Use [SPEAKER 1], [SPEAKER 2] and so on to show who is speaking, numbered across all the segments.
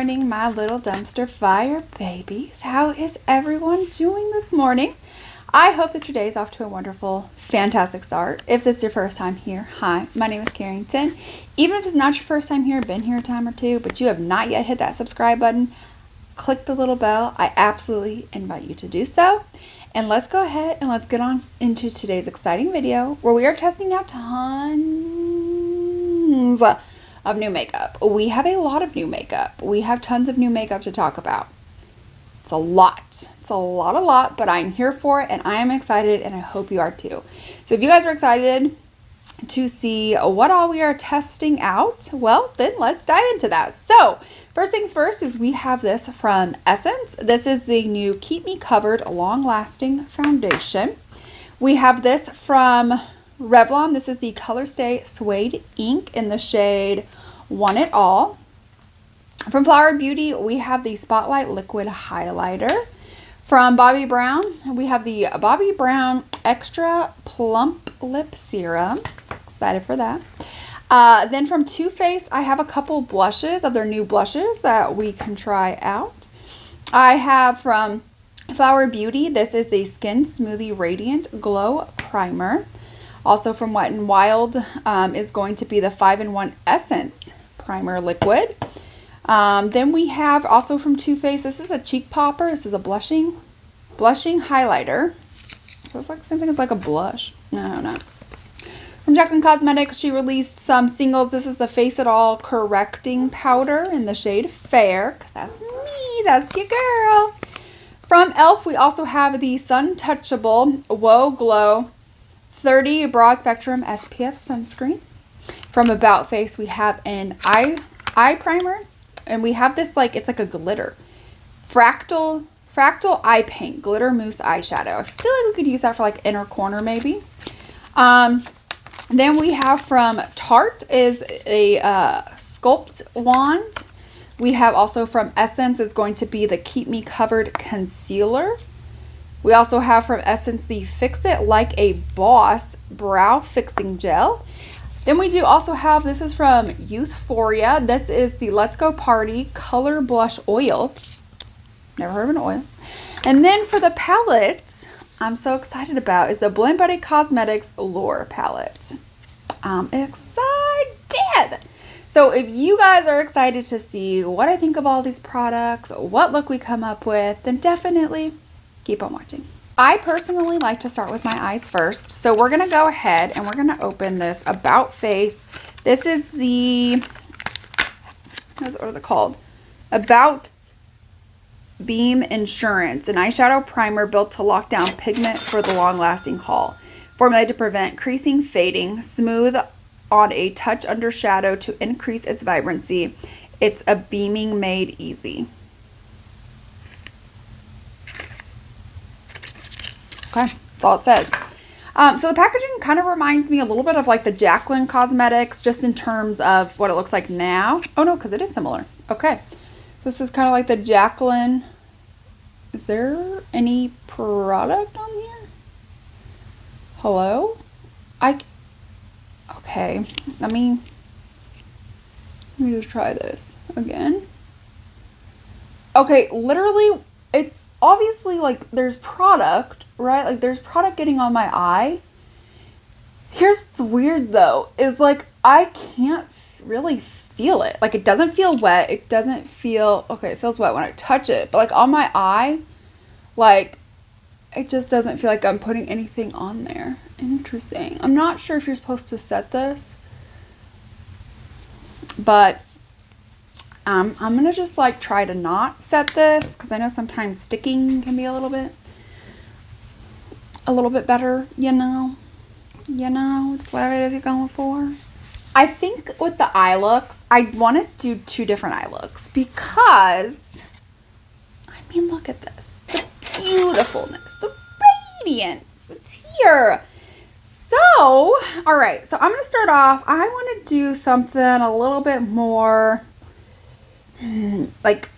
[SPEAKER 1] morning, my little dumpster fire babies. How is everyone doing this morning? I hope that your day is off to a wonderful, fantastic start. If this is your first time here, hi, my name is Carrington. Even if it's not your first time here, been here a time or two, but you have not yet hit that subscribe button, click the little bell. I absolutely invite you to do so. And let's go ahead and let's get on into today's exciting video where we are testing out tons of new makeup. We have a lot of new makeup. We have tons of new makeup to talk about. It's a lot. It's a lot, but I'm here for it and I am excited and I hope you are too. So if you guys are excited to see what all we are testing out, well, then let's dive into that. So first things first is we have this from Essence. This is the new Keep Me Covered Long Lasting Foundation. We have this from Revlon. This is the Color Stay Suede Ink in the shade Want It All. From Blvd, we have the Spotlight Liquid Highlighter. From Bobbi Brown, we have the Bobbi Brown Extra Plump Lip Serum. Excited for that. Then from Too Faced, I have a couple blushes of their new blushes that we can try out. I have from Blvd, this is the Skin Smoothie Radiant Glow Primer. Also from Wet n Wild is going to be the 5-in-1 Essence Primer Liquid. Then we have also from Too Faced, this is a cheek popper. This is a blushing highlighter. So it's like the same thing as like a blush. No. From Jaclyn Cosmetics, she released some singles. This is a Face It All Correcting Powder in the shade Fair, because that's me, that's your girl. From e.l.f., we also have the Sun Touchable Whoa Glow 30 Broad Spectrum SPF Sunscreen. From About Face, we have an eye primer, and we have this like, it's like a glitter. Fractal eye paint, glitter mousse eyeshadow. I feel like we could use that for like inner corner maybe. Then we have from Tarte is a Sculpt Wand. We have also from Essence is going to be the Keep Me Covered Concealer. We also have from Essence the Fix It Like a Boss Brow Fixing Gel. Then we do also have, this is from Youthforia. This is the Let's Go Party Color Blush Oil. Never heard of an oil. And then for the palettes, I'm so excited about is the Blvd Cosmetics Lure palette. I'm excited. So if you guys are excited to see what I think of all these products, what look we come up with, then definitely keep on watching. I personally like to start with my eyes first. So we're going to go ahead and we're going to open this About Face. This is the, what is it called? About Beam Insurance, an eyeshadow primer built to lock down pigment for the long-lasting haul. Formulated to prevent creasing, fading, smooth on a touch under shadow to increase its vibrancy. It's a beaming made easy. Okay, that's all it says. So the packaging kind of reminds me a little bit of like the Jaclyn Cosmetics, just in terms of what it looks like now. Oh no, because it is similar. Okay. This is kind of like the Jaclyn. Is there any product on here? Hello? Okay. Let me just try this again. Okay, literally, it's obviously like there's product, right? Like there's product getting on my eye. Here's what's weird though, is like I can't really feel it. Like it doesn't feel wet. It doesn't feel, okay, it feels wet when I touch it, but like on my eye, like it just doesn't feel like I'm putting anything on there. Interesting. I'm not sure if you're supposed to set this, but I'm gonna just like try to not set this because I know sometimes sticking can be a little bit better, you know, it's what it is you're going for. I think with the eye looks, I want to do two different eye looks because, I mean, look at this. The beautifulness, the radiance, it's here. So, all right, so I'm going to start off. I want to do something a little bit more like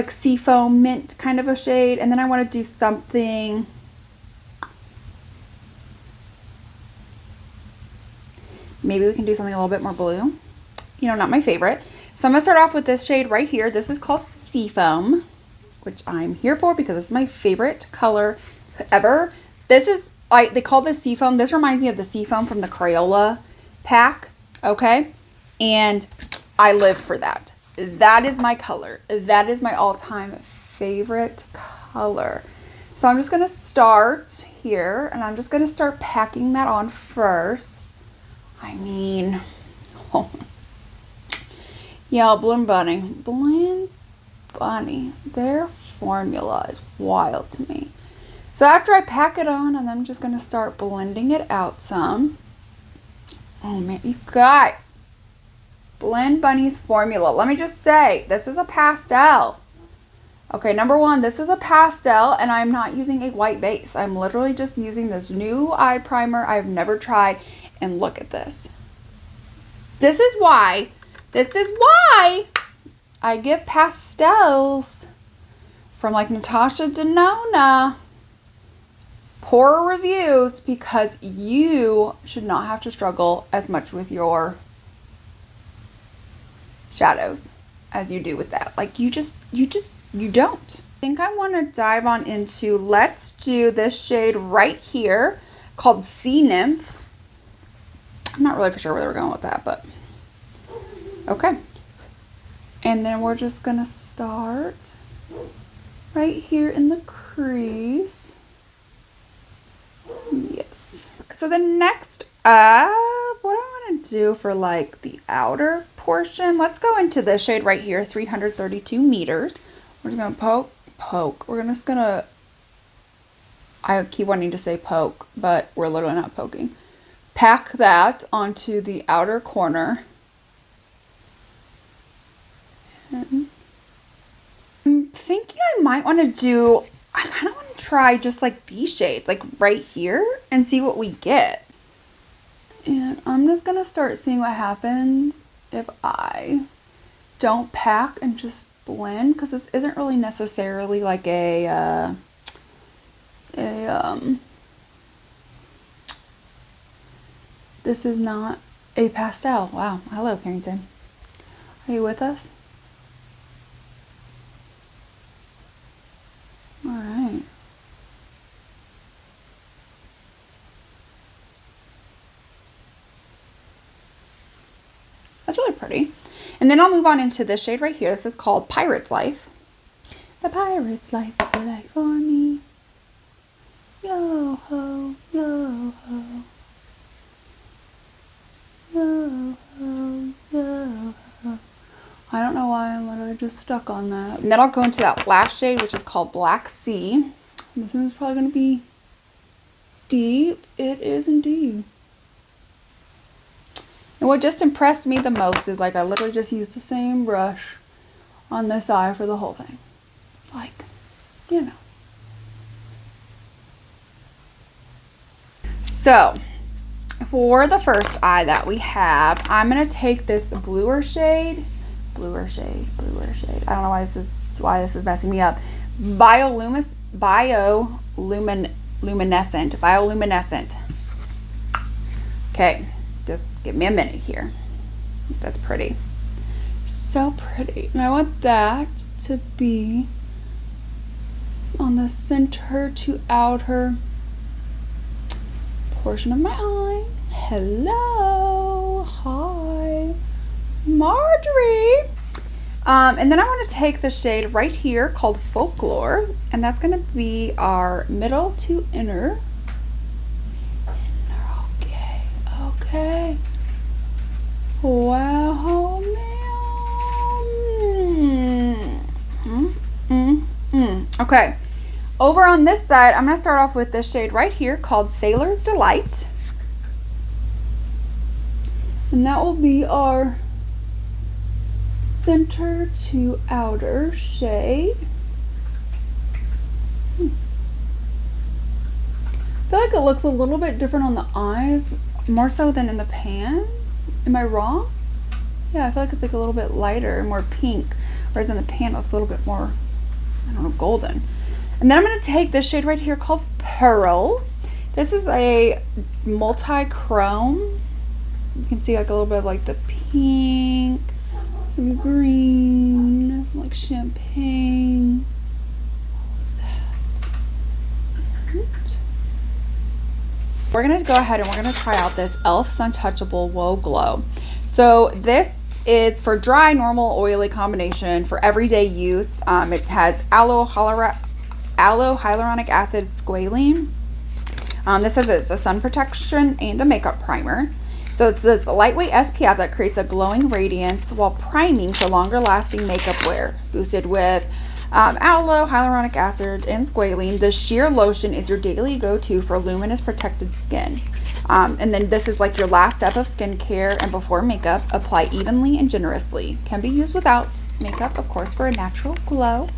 [SPEAKER 1] seafoam mint kind of a shade. And then I want to do something, maybe we can do something a little bit more blue. You know, not my favorite. So I'm going to start off with this shade right here. This is called Seafoam, which I'm here for because this is my favorite color ever. This is, they call this Seafoam. This reminds me of the Seafoam from the Crayola pack, okay? And I live for that. That is my color. That is my all-time favorite color. So I'm just going to start here, and I'm just going to start packing that on first. I mean, yeah, Blend Bunny, their formula is wild to me. So after I pack it on, and I'm just going to start blending it out some. Oh man, you guys, Blend Bunny's formula. Let me just say, this is a pastel. Okay, number one, this is a pastel, and I'm not using a white base. I'm literally just using this new eye primer I've never tried, and look at this. This is why I get pastels from like Natasha Denona poor reviews, because you should not have to struggle as much with your shadows as you do with that. Like you don't. I think I want to dive on into, let's do this shade right here called Sea Nymph. I'm not really for sure where we're going with that, but okay. And then we're just gonna start right here in the crease. Yes. So the next what I want to do for like the outer portion, let's go into this shade right here, 332 meters. We're just gonna poke. We're just gonna, I keep wanting to say poke, but we're literally not poking. Pack that onto the outer corner. And I'm thinking I might want to do, I kind of want to try just like these shades, like right here, and see what we get. And I'm just going to start seeing what happens if I don't pack and just blend, because this isn't really necessarily like this is not a pastel. Wow. Hello, Carrington. Are you with us? All right. That's really pretty. And then I'll move on into this shade right here. This is called Pirate's Life. The pirate's life is a life for me. Yo ho, yo ho. Yo ho, yo ho. I don't know why I'm literally just stuck on that. And then I'll go into that last shade, which is called Black Sea. This one's probably going to be deep. It is indeed. And what just impressed me the most is like I literally just used the same brush on this eye for the whole thing. Like, you know. So, for the first eye that we have, I'm going to take this bluer shade. I don't know why this is messing me up. Bioluminescent. Okay, just give me a minute here. That's pretty. So pretty. And I want that to be on the center to outer portion of my eye. Hello. Hi. Marjorie. And then I want to take the shade right here called Folklore, and that's going to be our middle to inner. Okay. Wow, man. Okay. Over on this side, I'm going to start off with this shade right here called Sailor's Delight. And that will be our center to outer shade. I feel like it looks a little bit different on the eyes, more so than in the pan. Am I wrong? Yeah, I feel like it's like a little bit lighter and more pink, whereas in the pan it's a little bit more, I don't know, golden. And then I'm going to take this shade right here called Pearl. This is a multi-chrome. You can see like a little bit of like the pink, some green, some like champagne, all of that. And we're gonna go ahead and we're gonna try out this e.l.f. Untouchable Whoa Glow. So this is for dry, normal, oily combination for everyday use. It has aloe hyaluronic acid, squalene. This says it's a sun protection and a makeup primer. So it's this lightweight SPF that creates a glowing radiance while priming for longer lasting makeup wear. Boosted with aloe, hyaluronic acid, and squalene. The sheer lotion is your daily go-to for luminous protected skin. And then this is like your last step of skincare and before makeup. Apply evenly and generously. Can be used without makeup, of course, for a natural glow.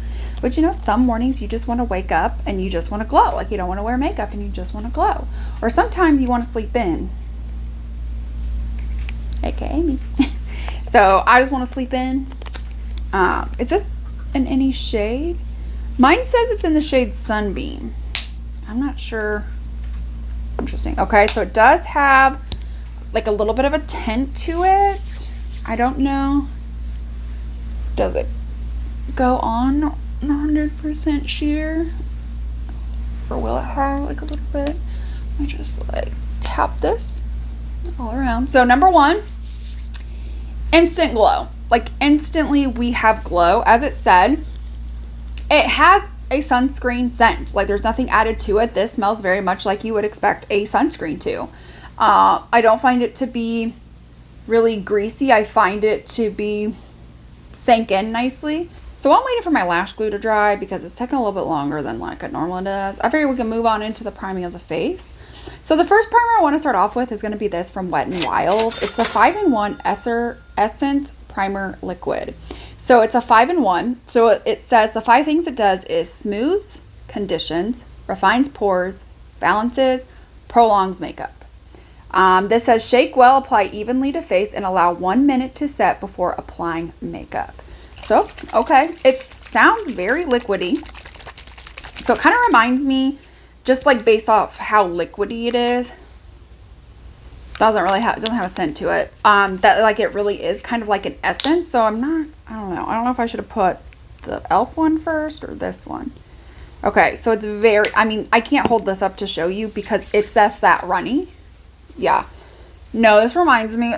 [SPEAKER 1] But you know, some mornings you just want to wake up and you just want to glow. Like you don't want to wear makeup and you just want to glow. Or sometimes you want to sleep in. AKA me. So I just want to sleep in. Is this in any shade? Mine says it's in the shade Sunbeam. I'm not sure. Interesting. Okay, so it does have like a little bit of a tint to it. I don't know. Does it go on 100% sheer? Or will it have like a little bit? I just like tap this all around. So number one, instant glow. Like instantly we have glow. As it said, it has a sunscreen scent. Like there's nothing added to it. This smells very much like you would expect a sunscreen to. I don't find it to be really greasy. I find it to be sank in nicely. So I'm waiting for my lash glue to dry because it's taking a little bit longer than like it normally does. I figure we can move on into the priming of the face. So the first primer I want to start off with is going to be this from Wet n Wild. It's the 5-in-1 Essence Primer Liquid. So it's a 5-in-1. So it says the 5 things it does is smooths, conditions, refines pores, balances, prolongs makeup. This says shake well, apply evenly to face, and allow 1 minute to set before applying makeup. So, okay, it sounds very liquidy. So it kind of reminds me, just like based off how liquidy it is, doesn't have a scent to it. That like it really is kind of like an essence. So I don't know if I should have put the e.l.f. one first or this one. Okay, so it's very, I mean, I can't hold this up to show you because it's just that runny. Yeah. No, this reminds me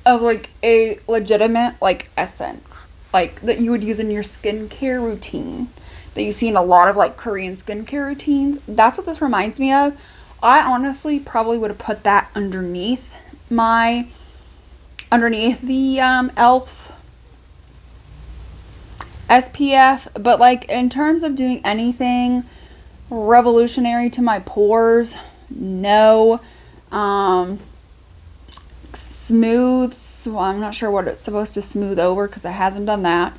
[SPEAKER 1] of like a legitimate like essence, like that you would use in your skincare routine that you see in a lot of like Korean skincare routines. That's what this reminds me of. I honestly probably would have put that underneath the e.l.f. SPF, but like in terms of doing anything revolutionary to my pores, no. Smooth, so I'm not sure what it's supposed to smooth over because it hasn't done that.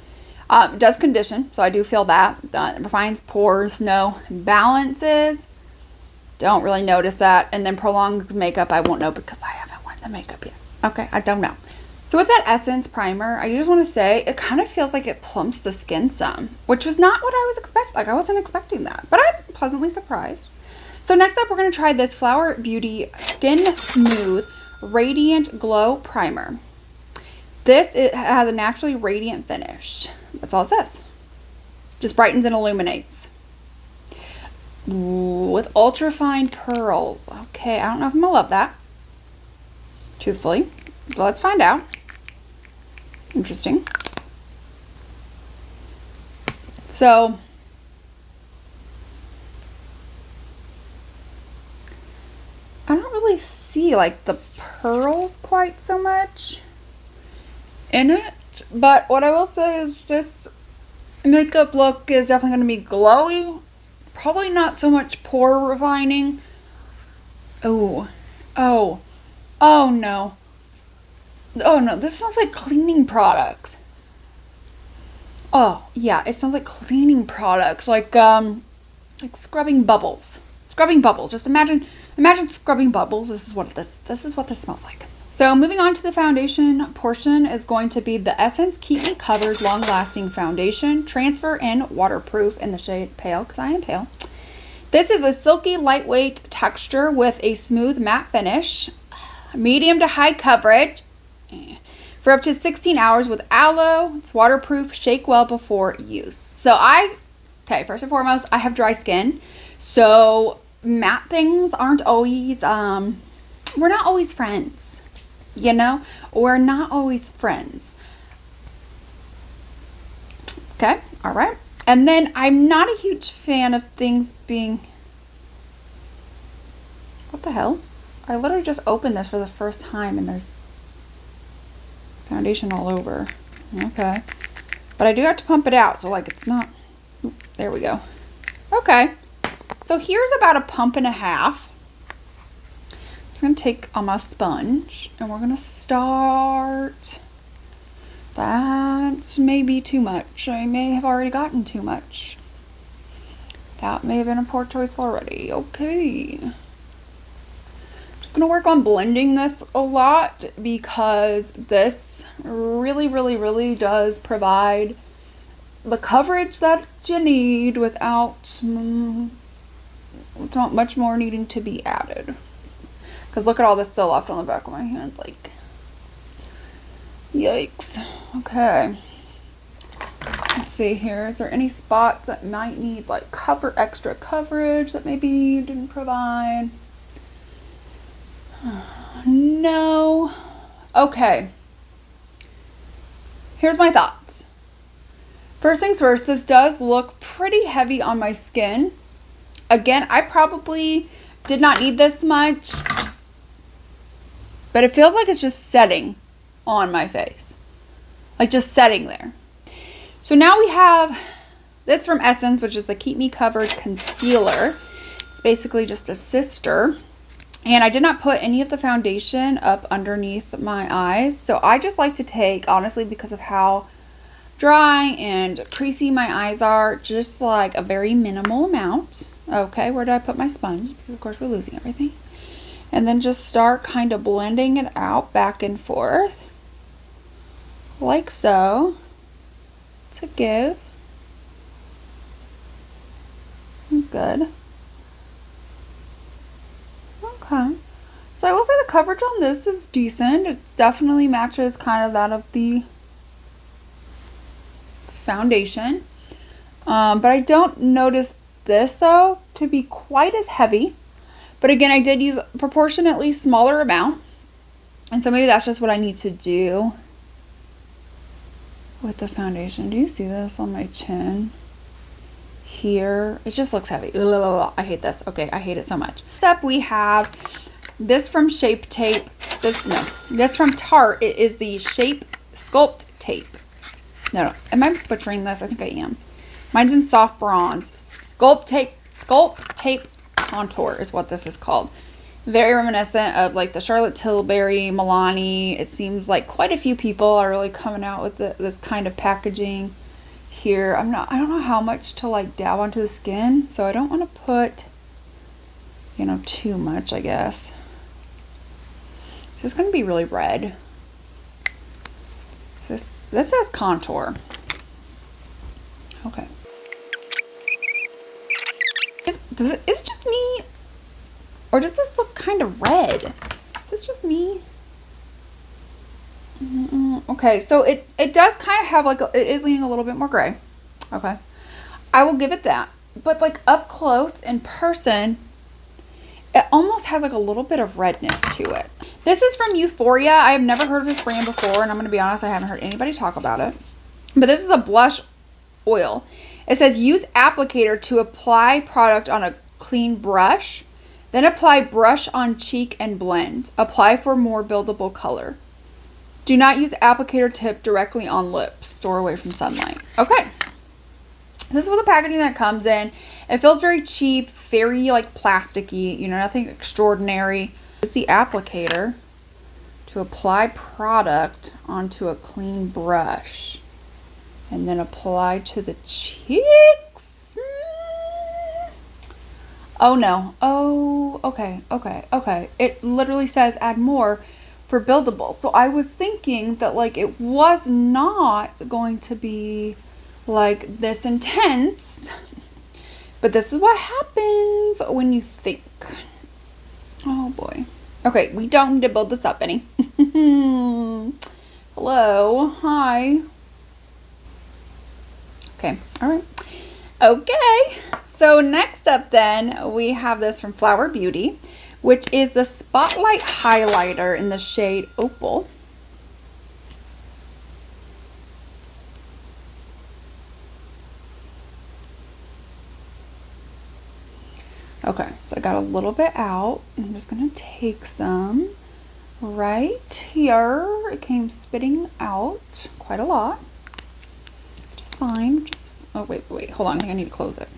[SPEAKER 1] It does condition, so I do feel that. Refines pores, no. Balances, don't really notice that. And then prolonged makeup, I won't know because I haven't worn the makeup yet. Okay, I don't know. So with that Essence primer, I just want to say it kind of feels like it plumps the skin some, which was not what I was expecting. Like I wasn't expecting that, but I'm pleasantly surprised. So next up, we're going to try this Flower Beauty Skin Smooth Radiant Glow Primer. It has a naturally radiant finish. That's all it says. Just brightens and illuminates. Ooh, with ultra fine pearls. Okay, I don't know if I'm gonna love that, truthfully, but let's find out. Interesting. So I don't really see like the pearls quite so much in it, but what I will say is this makeup look is definitely going to be glowy. Probably not so much pore refining. Oh no. Oh no, this smells like cleaning products. Oh yeah, it smells like cleaning products, like scrubbing bubbles. Scrubbing bubbles. Just imagine scrubbing bubbles. This is what this smells like. So moving on to the foundation portion is going to be the Essence Keep Me Covered Long Lasting Foundation, transfer and waterproof in the shade Pale, because I am pale. This is a silky lightweight texture with a smooth matte finish, medium to high coverage. For for up to 16 hours with aloe. It's waterproof. Shake well before use. So okay, first and foremost, I have dry skin. So matte things aren't always, we're not always friends, you know? We're not always friends. Okay, all right. And then I'm not a huge fan of things being, what the hell? I literally just opened this for the first time and there's foundation all over. Okay. But I do have to pump it out, so like it's not, there we go. Okay. So here's about a pump and a half. I'm just going to take on my sponge and we're going to start. That may be too much. I may have already gotten too much. That may have been a poor choice already. Okay. Just going to work on blending this a lot because this really does provide the coverage that you need without much more needing to be added. Because look at all this still left on the back of my hand. Like, yikes. Okay. Let's see here. Is there any spots that might need like extra coverage that maybe you didn't provide? No. Okay. Here's my thoughts. First things first, this does look pretty heavy on my skin. Again, I probably did not need this much, but it feels like it's just setting on my face. Like just setting there. So now we have this from Essence, which is the Keep Me Covered Concealer. It's basically just a sister. And I did not put any of the foundation up underneath my eyes. So I just like to take, honestly, because of how dry and creasy my eyes are, just like a very minimal amount. Okay, where did I put my sponge? Because of course we're losing everything. And then just start kind of blending it out back and forth. Like so. To give. Good. Okay. So I will say the coverage on this is decent. It definitely matches kind of that of the foundation. But I don't notice this though to be quite as heavy. But again, I did use a proportionately smaller amount. And so maybe that's just what I need to do with the foundation. Do you see this on my chin? Here. It just looks heavy. Ugh, I hate this. Okay, I hate it so much. Next up, we have this from Shape Tape. This from Tarte. It is the Shape Sculpt Tape. No. Am I butchering this? I think I am. Mine's in soft bronze. Sculpt Tape Contour is what this is called. Very reminiscent of like the Charlotte Tilbury, Milani. It seems like quite a few people are really coming out with this kind of packaging here. I don't know how much to like dab onto the skin, so I don't want to put, you know, too much, I guess. This is going to be really red. This says contour. Okay. Is it just me? Or does this look kind of red? Is this just me? Okay, so it does kind of have like, it is leaning a little bit more gray. Okay. I will give it that. But like up close in person, it almost has like a little bit of redness to it. This is from Euphoria. I have never heard of this brand before, and I'm going to be honest, I haven't heard anybody talk about it. But this is a blush oil. It says use applicator to apply product on a clean brush. Then apply brush on cheek and blend. Apply for more buildable color. Do not use applicator tip directly on lips. Store away from sunlight. Okay. This is what the packaging that comes in. It feels very cheap, very like plasticky, you know, nothing extraordinary. It's the applicator to apply product onto a clean brush. And then apply to the cheeks. Oh no. Oh, okay. It literally says add more for buildable. So I was thinking that like it was not going to be like this intense. But this is what happens when you think. Oh boy. Okay, we don't need to build this up any. Hello, hi. Okay, all right. Okay, so next up then, we have this from Blvd, which is the Spotlight Highlighter in the shade Opal. Okay, so I got a little bit out. I'm just gonna take some right here. It came spitting out quite a lot. Just fine. Just, oh wait, hold on. I think I need to close it.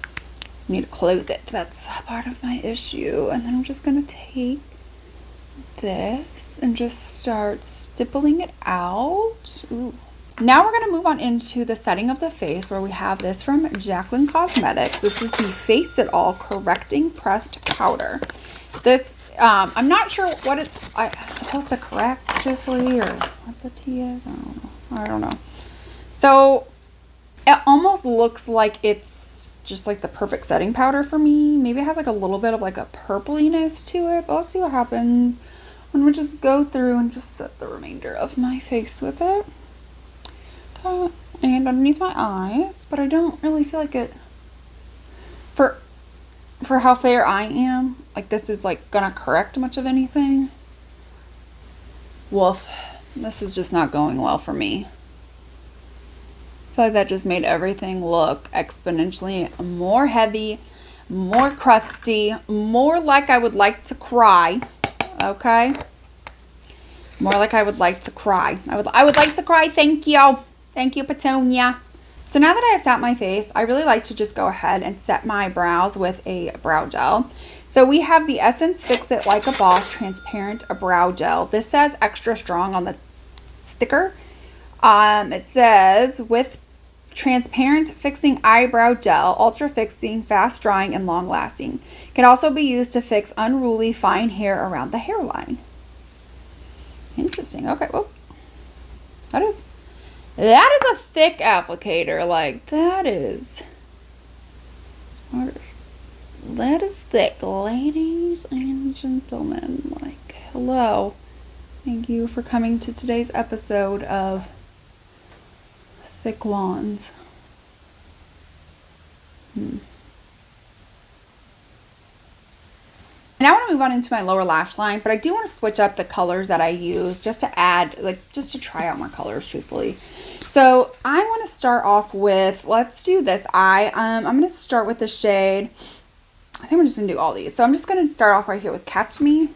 [SPEAKER 1] I need to close it. That's part of my issue. And then I'm just gonna take this and just start stippling it out. Ooh. Now we're gonna move on into the setting of the face, where we have this from Jaclyn Cosmetics. This is the Face It All Correcting Pressed Powder. This, I'm not sure what it's supposed to correct, truthfully, or what the tea is. I don't know. So it almost looks like it's just like the perfect setting powder for me. Maybe it has like a little bit of like a purpliness to it, but let's see what happens when we just go through and just set the remainder of my face with it. And underneath my eyes, but I don't really feel like it, for how fair I am, like this is like gonna correct much of anything. Woof, this is just not going well for me. I feel like that just made everything look exponentially more heavy, more crusty, more like I would like to cry. Okay, more like I would like to cry. I would like to cry. Thank you. Thank you, Petunia. So now that I have set my face, I really like to just go ahead and set my brows with a brow gel. So we have the Essence Fix It Like a Boss Transparent Brow Gel. This says extra strong on the sticker. It says with transparent fixing eyebrow gel, ultra fixing, fast drying, and long lasting. Can also be used to fix unruly fine hair around the hairline. Interesting. Okay, well, that is a thick applicator. Like that is thick, ladies and gentlemen. Like, hello. Thank you for coming to today's episode of Thick Wands. Now I want to move on into my lower lash line, but I do want to switch up the colors that I use just to add, like, just to try out more colors, truthfully. So I want to start off with, let's do this eye. I'm going to start with the shade, I think we're just going to do all these. So I'm just going to start off right here with Catch Me.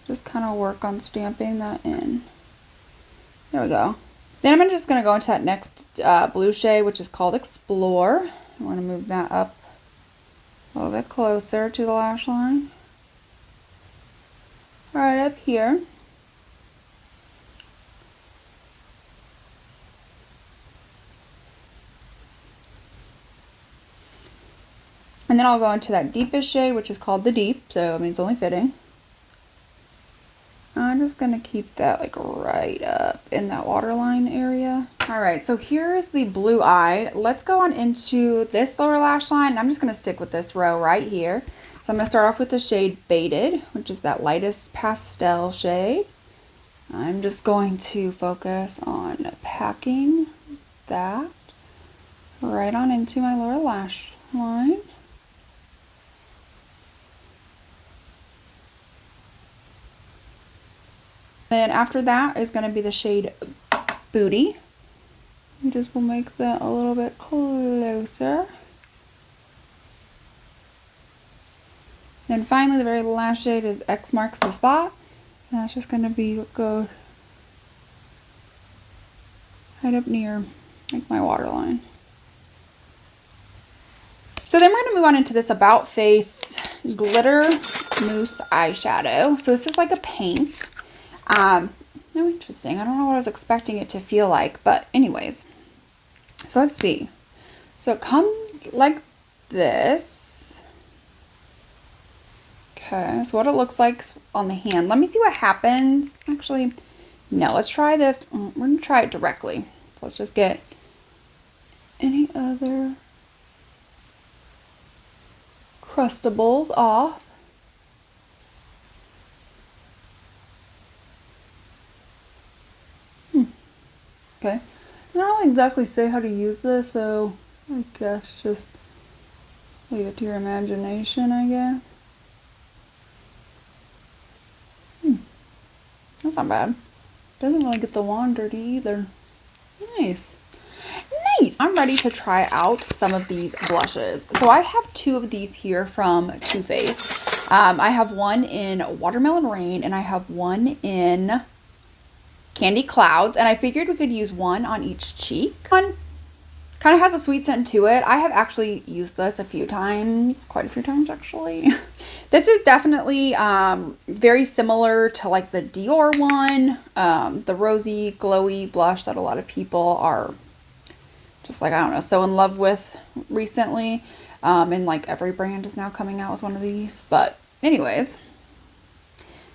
[SPEAKER 1] Just kind of work on stamping that in. There we go. Then I'm just going to go into that next blue shade, which is called Explore. I want to move that up a little bit closer to the lash line. Right up here. And then I'll go into that deepest shade, which is called the Deep, so it means only fitting. I'm just going to keep that like right up in that waterline area. All right, so here's the blue eye. Let's go on into this lower lash line. I'm just going to stick with this row right here. So I'm going to start off with the shade Baited, which is that lightest pastel shade. I'm just going to focus on packing that right on into my lower lash line. Then after that is going to be the shade Booty. We just will make that a little bit closer. Then finally the very last shade is X Marks the Spot. And that's just going to be go right up near like my waterline. So then we're going to move on into this About Face Glitter Mousse eyeshadow. So this is like a paint. No, interesting. I don't know what I was expecting it to feel like, but anyways. So let's see. So it comes like this. Okay, so what it looks like on the hand. Let me see what happens. Actually, no, let's try the, we're going to try it directly. So let's just get any other crustables off. exactly say how to use this, so I guess just leave it to your imagination, I guess. That's not bad. Doesn't really get the wand dirty either. Nice. Nice! I'm ready to try out some of these blushes. So I have 2 of these here from Too Faced. I have one in Watermelon Rain and I have one in Candy Clouds. And I figured we could use one on each cheek. One kind of has a sweet scent to it. I have actually used this a few times, quite a few times actually. This is definitely very similar to like the Dior one, the rosy, glowy blush that a lot of people are just like, I don't know, so in love with recently. And like every brand is now coming out with one of these. But anyways,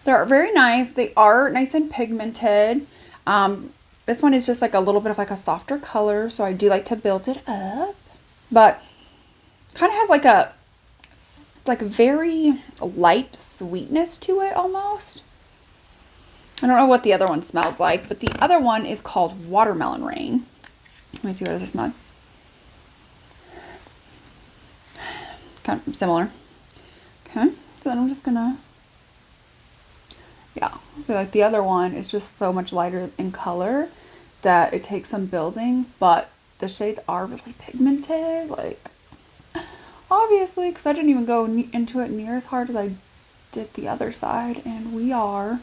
[SPEAKER 1] they're very nice. They are nice and pigmented. This one is just like a little bit of like a softer color, so I do like to build it up. But kind of has like a very light sweetness to it almost. I don't know what the other one smells like, but the other one is called Watermelon Rain. Let me see, what does it smell? Kind of similar. Okay, so then I'm just gonna, yeah, I feel like the other one is just so much lighter in color that it takes some building, but the shades are really pigmented, like, obviously, because I didn't even go into it near as hard as I did the other side, and we are.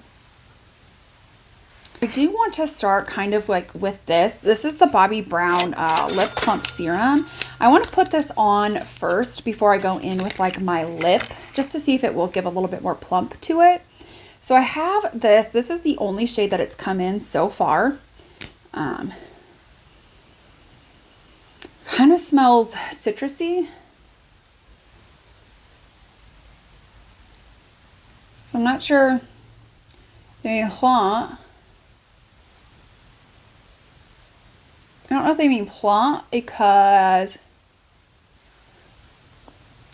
[SPEAKER 1] I do want to start kind of like with this. This is the Bobbi Brown Lip Plump Serum. I want to put this on first before I go in with like my lip, just to see if it will give a little bit more plump to it. So I have this. This is the only shade that it's come in so far. Kind of smells citrusy. So I'm not sure. I don't know if they mean plump because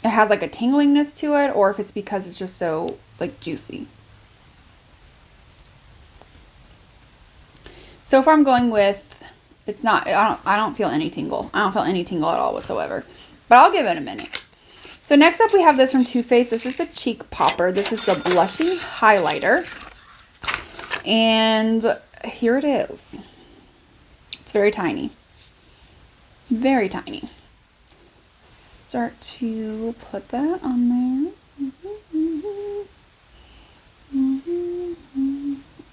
[SPEAKER 1] it has like a tinglingness to it, or if it's because it's just so like juicy. So far I'm going with, it's not, I don't feel any tingle. I don't feel any tingle at all whatsoever, but I'll give it a minute. So next up we have this from Too Faced. This is the Cheek Popper. This is the Blushy Highlighter. And here it is. It's very tiny. Very tiny. Start to put that on there.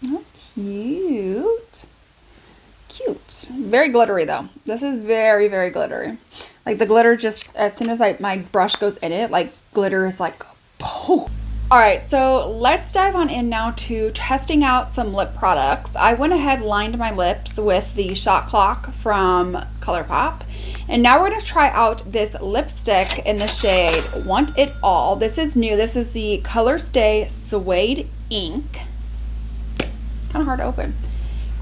[SPEAKER 1] Oh, cute. Cute. Very glittery though. This is very, very glittery. Like the glitter just, as soon as my brush goes in it, like glitter is like, poof. Alright, so let's dive on in now to testing out some lip products. I went ahead, lined my lips with the Shot Clock from ColourPop. And now we're going to try out this lipstick in the shade Want It All. This is new. This is the Color Stay Suede Ink. Kind of hard to open.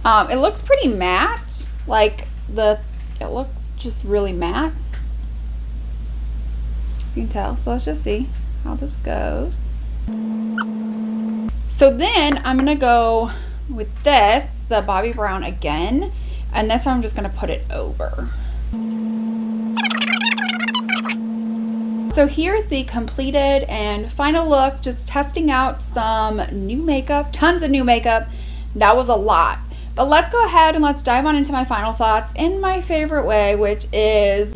[SPEAKER 1] It looks pretty matte. Like it looks just really matte. You can tell. So let's just see how this goes. So then I'm going to go with this, the Bobbi Brown again. And this one I'm just going to put it over. So here's the completed and final look, just testing out some new makeup, tons of new makeup. That was a lot. But let's go ahead and let's dive on into my final thoughts in my favorite way, which is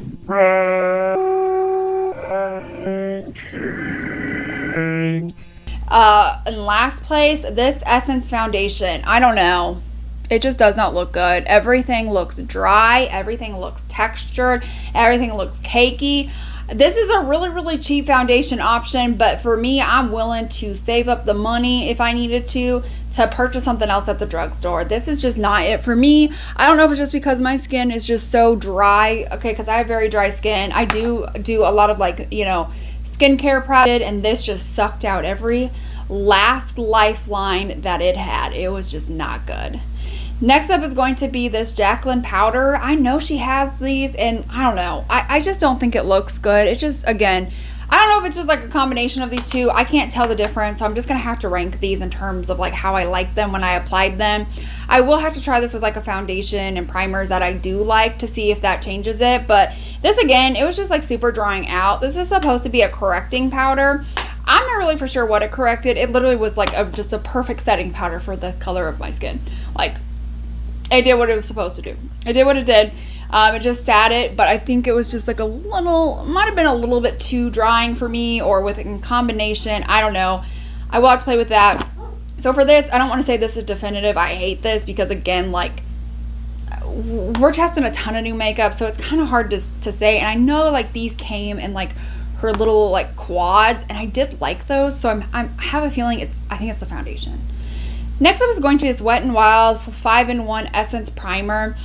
[SPEAKER 1] in last place, this Essence foundation. I don't know. It just does not look good. Everything looks dry. Everything looks textured. Everything looks cakey. This is a really, really cheap foundation option, but for me, I'm willing to save up the money if I needed to purchase something else at the drugstore. This is just not it for me. I don't know if it's just because my skin is just so dry. Okay, because I have very dry skin. I do a lot of like, you know, skincare products, and this just sucked out every last lifeline that it had. It was just not good. Next up is going to be this Jaclyn powder. I know she has these, and I don't know. I just don't think it looks good. It's just, again, I don't know if it's just like a combination of these two. I can't tell the difference, so I'm just gonna have to rank these in terms of like how I like them when I applied them. I will have to try this with like a foundation and primers that I do like to see if that changes it. But this, again, it was just like super drying out. This is supposed to be a correcting powder. I'm not really for sure what it corrected. It literally was like just a perfect setting powder for the color of my skin. Like, it did what it was supposed to do. It did what it did. It just sat it, but I think it was just like might have been a little bit too drying for me, or with in combination. I don't know. I will have to play with that. So for this, I don't want to say this is definitive. I hate this because, again, like, we're testing a ton of new makeup, so it's kind of hard to say. And I know like these came in like her little like quads, and I did like those, so I have a feeling I think it's the foundation. Next up is going to be this Wet n Wild 5-in-1 Essence Primer.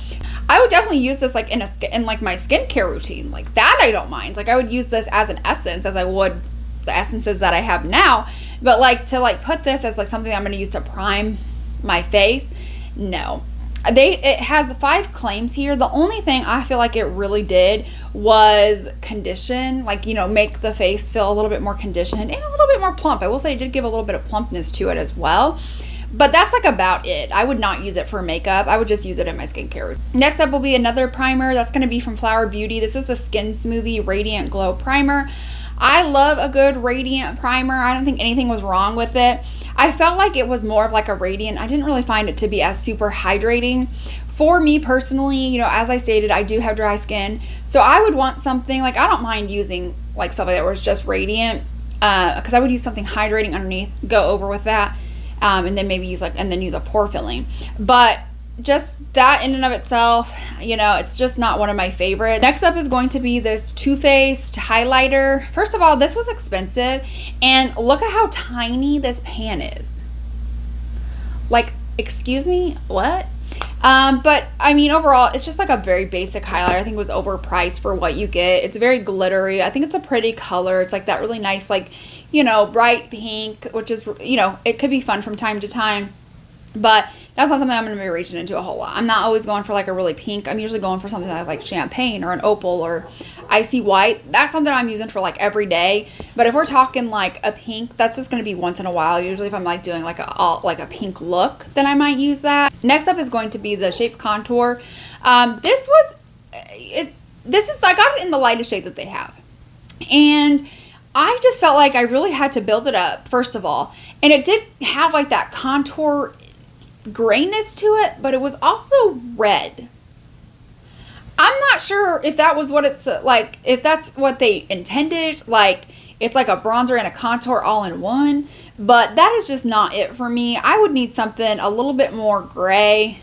[SPEAKER 1] I would definitely use this like in like my skincare routine. Like that I don't mind. Like I would use this as an essence as I would the essences that I have now. But like to like put this as like something I'm going to use to prime my face, no. It has 5 claims here. The only thing I feel like it really did was condition, like, you know, make the face feel a little bit more conditioned and a little bit more plump. I will say it did give a little bit of plumpness to it as well. But that's like about it. I would not use it for makeup. I would just use it in my skincare. Next up will be another primer. That's going to be from Blvd. This is the Skin Smoothie Radiant Glow Primer. I love a good radiant primer. I don't think anything was wrong with it. I felt like it was more of like a radiant. I didn't really find it to be as super hydrating. For me personally, you know, as I stated, I do have dry skin. So I would want something like, I don't mind using like stuff like that where it's just radiant, because I would use something hydrating underneath, go over with that. And then maybe use a pore filling. But just that in and of itself, you know, it's just not one of my favorites. Next up is going to be this Too Faced highlighter. First of all, this was expensive, and look at how tiny this pan is. Like, excuse me, what? But I mean, overall, it's just like a very basic highlighter. I think it was overpriced for what you get. It's very glittery. I think it's a pretty color. It's like that really nice, like, you know, bright pink, which is, you know, it could be fun from time to time, but that's not something I'm going to be reaching into a whole lot. I'm not always going for like a really pink. I'm usually going for something like champagne or an opal or icy white. That's something I'm using for like every day. But if we're talking like a pink, that's just going to be once in a while. Usually if I'm like doing like a pink look, then I might use that. Next up is going to be the Shape Contour. This is I got it in the lightest shade that they have. And I just felt like I really had to build it up, first of all. And it did have like that contour grayness to it, but it was also red. I'm not sure if that was what it's like, if that's what they intended. Like, it's like a bronzer and a contour all in one. But that is just not it for me. I would need something a little bit more gray.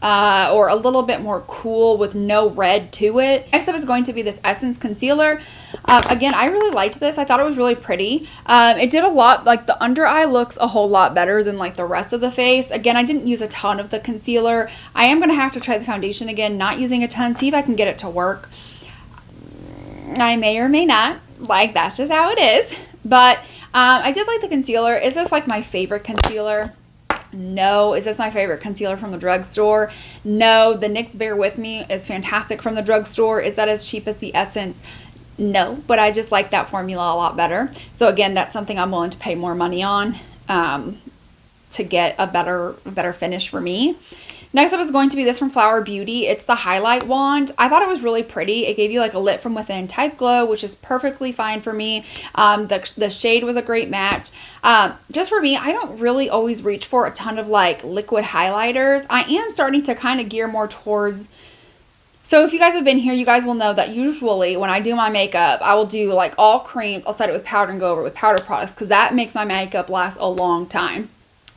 [SPEAKER 1] Or a little bit more cool with no red to it. Next up is going to be this Essence Concealer. Again, I really liked this. I thought it was really pretty. It did a lot, like the under eye looks a whole lot better than like the rest of the face. Again, I didn't use a ton of the concealer. I am going to have to try the foundation again, not using a ton, see if I can get it to work. I may or may not. Like, that's just how it is. But I did like the concealer. Is this like my favorite concealer? No. Is this my favorite concealer from the drugstore? No. The NYX Bear With Me is fantastic from the drugstore. Is that as cheap as the Essence? No. But I just like that formula a lot better. So again, that's something I'm willing to pay more money on to get a better finish for me. Next up is going to be this from Blvd. It's the Highlight Wand. I thought it was really pretty. It gave you like a lit from within type glow, which is perfectly fine for me. The shade was a great match. Just for me, I don't really always reach for a ton of like liquid highlighters. I am starting to kind of gear more towards... So if you guys have been here, you guys will know that usually when I do my makeup, I will do like all creams. I'll set it with powder and go over it with powder products because that makes my makeup last a long time.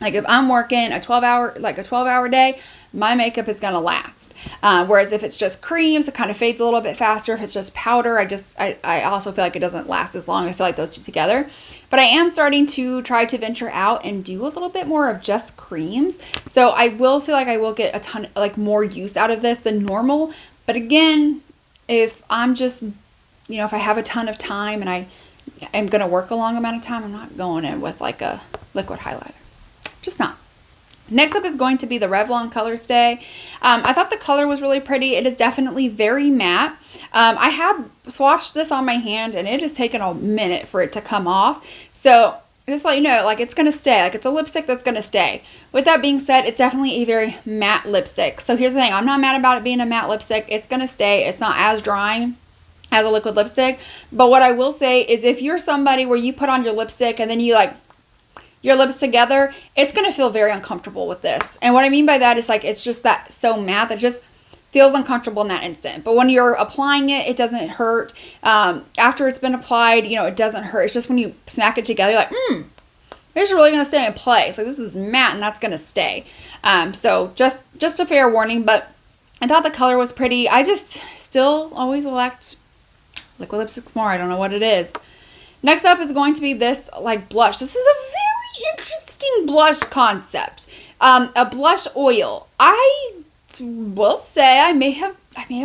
[SPEAKER 1] Like if I'm working a 12-hour day, my makeup is going to last. Whereas if it's just creams, it kind of fades a little bit faster. If it's just powder, I also feel like it doesn't last as long. I feel like those two together. But I am starting to try to venture out and do a little bit more of just creams. So I will feel like I will get a ton, like more use out of this than normal. But again, if I'm just, you know, if I have a ton of time and I am going to work a long amount of time, I'm not going in with like a liquid highlighter. Just not. Next up is going to be the Revlon Color Stay. I thought the color was really pretty. It is definitely very matte. I have swatched this on my hand and it has taken a minute for it to come off. So just let you know, like, it's going to stay. Like, it's a lipstick that's going to stay. With that being said, it's definitely a very matte lipstick. So here's the thing. I'm not mad about it being a matte lipstick. It's going to stay. It's not as drying as a liquid lipstick. But what I will say is if you're somebody where you put on your lipstick and then you like your lips together, it's going to feel very uncomfortable with this. And what I mean by that is like, it's just that so matte that just feels uncomfortable in that instant. But when you're applying it, it doesn't hurt. After it's been applied, you know, it doesn't hurt. It's just when you smack it together, you're like, this is really going to stay in place. Like, this is matte and that's going to stay. So just a fair warning, but I thought the color was pretty. I just still always elect liquid lipsticks more. I don't know what it is. Next up is going to be this like blush. This is a very interesting blush concept. A blush oil. I will say I may have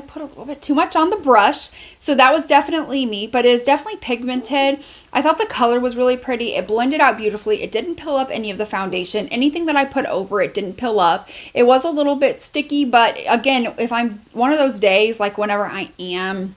[SPEAKER 1] put a little bit too much on the brush, so that was definitely me, but it is definitely pigmented. I thought the color was really pretty. It blended out beautifully. It didn't pill up any of the foundation. Anything that I put over it didn't pill up. It was a little bit sticky, but again, if I'm one of those days, like whenever I am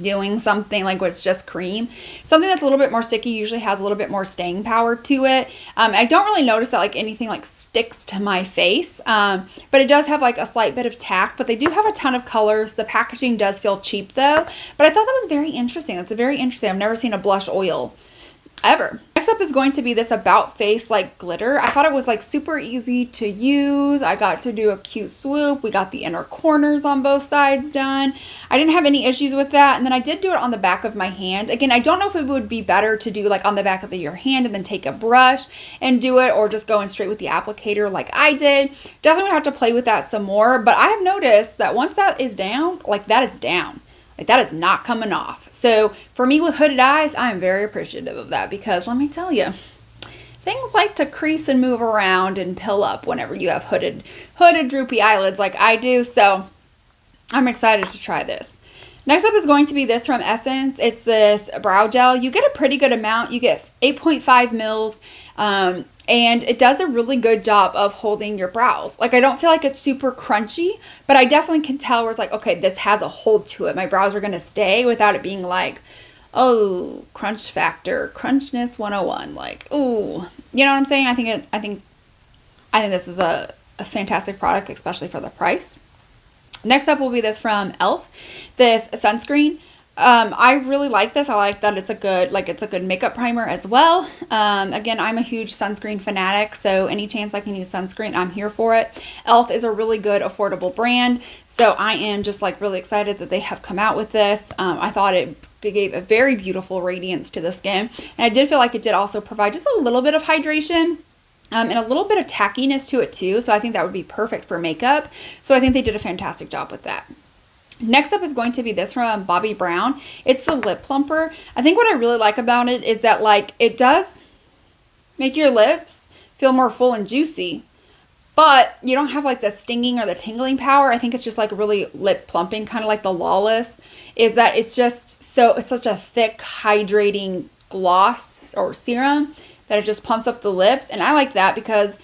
[SPEAKER 1] doing something like where it's just cream, something that's a little bit more sticky usually has a little bit more staying power to it. I don't really notice that like anything like sticks to my face, but it does have like a slight bit of tack. But they do have a ton of colors. The packaging does feel cheap though, but I thought that was very interesting. That's a very interesting. I've never seen a blush oil ever. Next up is going to be this About Face like glitter. I thought it was like super easy to use. I got to do a cute swoop. We got the inner corners on both sides done. I didn't have any issues with that. And then I did do it on the back of my hand. Again, I don't know if it would be better to do like on the back of your hand and then take a brush and do it, or just go in straight with the applicator like I did. Definitely would have to play with that some more. But I have noticed that once that is down, like that is down. Like that is not coming off. So for me with hooded eyes, I am very appreciative of that, because let me tell you, things like to crease and move around and pill up whenever you have hooded droopy eyelids like I do. So I'm excited to try this. Next up is going to be this from Essence. It's this brow gel. You get a pretty good amount. You get 8.5 mils. And it does a really good job of holding your brows. Like, I don't feel like it's super crunchy, but I definitely can tell where it's like, okay, this has a hold to it. My brows are going to stay without it being like, oh, crunch factor, crunchness 101. Like, ooh, you know what I'm saying? I think this is a fantastic product, especially for the price. Next up will be this from e.l.f. This sunscreen. I really like this. I like that it's a good makeup primer as well. Again, I'm a huge sunscreen fanatic, so any chance I can use sunscreen, I'm here for it. e.l.f. is a really good, affordable brand, so I am just like really excited that they have come out with this. I thought it gave a very beautiful radiance to the skin, and I did feel like it did also provide just a little bit of hydration. And a little bit of tackiness to it too, so I think that would be perfect for makeup. So I think they did a fantastic job with that. Next up is going to be this from Bobbi Brown. It's a lip plumper. I think what I really like about it is that like it does make your lips feel more full and juicy, but you don't have like the stinging or the tingling power. I think it's just like really lip plumping, kind of like the Lawless, is that it's just so, it's such a thick hydrating gloss or serum that it just pumps up the lips. And I like that because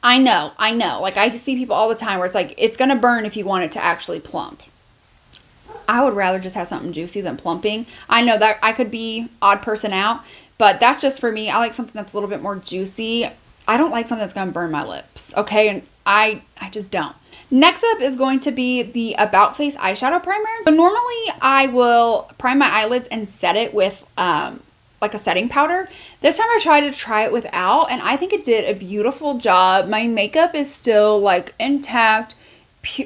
[SPEAKER 1] I know, like I see people all the time where it's like, it's going to burn if you want it to actually plump. I would rather just have something juicy than plumping. I know that I could be odd person out, but that's just for me. I like something that's a little bit more juicy. I don't like something that's going to burn my lips. Okay. And I just don't. Next up is going to be the About Face eyeshadow primer. So normally I will prime my eyelids and set it with, like a setting powder. This time I tried to try it without, and I think it did a beautiful job. My makeup is still like intact,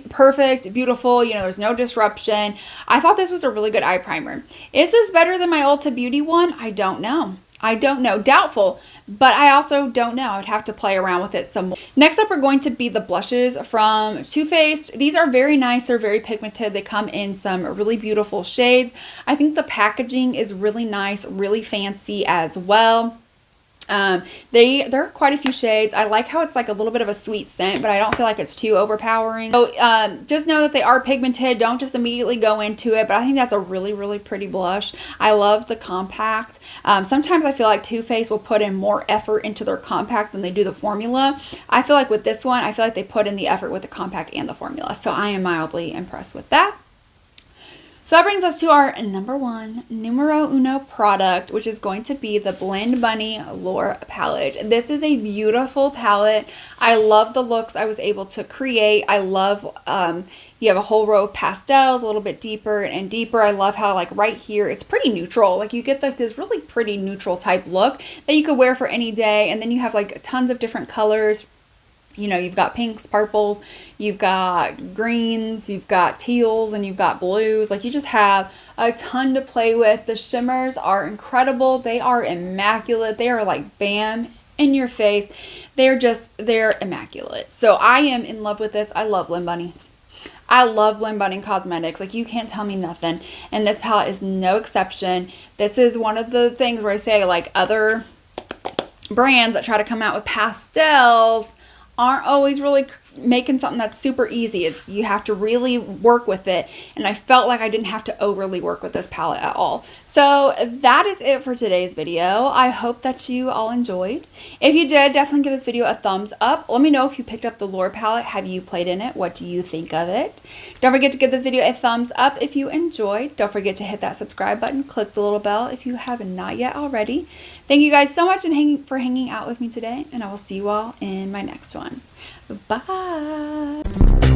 [SPEAKER 1] perfect, beautiful, you know, there's no disruption. I thought this was a really good eye primer. Is this better than my Ulta Beauty one? I don't know. Doubtful, but I also don't know. I would have to play around with it some more. Next up are going to be the blushes from Too Faced. These are very nice. They're very pigmented. They come in some really beautiful shades. I think the packaging is really nice, really fancy as well. There are quite a few shades. I like how it's like a little bit of a sweet scent, but I don't feel like it's too overpowering. So just know that they are pigmented. Don't just immediately go into it, but I think that's a really, really pretty blush. I love the compact. Sometimes I feel like Too Faced will put in more effort into their compact than they do the formula. I feel like with this one, I feel like they put in the effort with the compact and the formula. So I am mildly impressed with that. So that brings us to our number one, numero uno product, which is going to be the Blend Bunny Lure palette. This is a beautiful palette. I love the looks I was able to create. I love, you have a whole row of pastels, a little bit deeper and deeper. I love how like right here, it's pretty neutral. Like you get like this really pretty neutral type look that you could wear for any day. And then you have like tons of different colors. You know, you've got pinks, purples, you've got greens, you've got teals, and you've got blues. Like you just have a ton to play with. The shimmers are incredible. They are immaculate. They are like bam in your face. They're immaculate. So I am in love with this. I love Blend Bunnies. I love Blend Bunny Cosmetics. Like you can't tell me nothing. And this palette is no exception. This is one of the things where I say like other brands that try to come out with pastels aren't always really making something that's super easy. You have to really work with it. And I felt like I didn't have to overly work with this palette at all. So that is it for today's video. I hope that you all enjoyed. If you did, definitely give this video a thumbs up. Let me know if you picked up the Lure palette. Have you played in it? What do you think of it? Don't forget to give this video a thumbs up if you enjoyed. Don't forget to hit that subscribe button. Click the little bell if you have not yet already. Thank you guys so much for hanging out with me today. And I will see you all in my next one. Bye.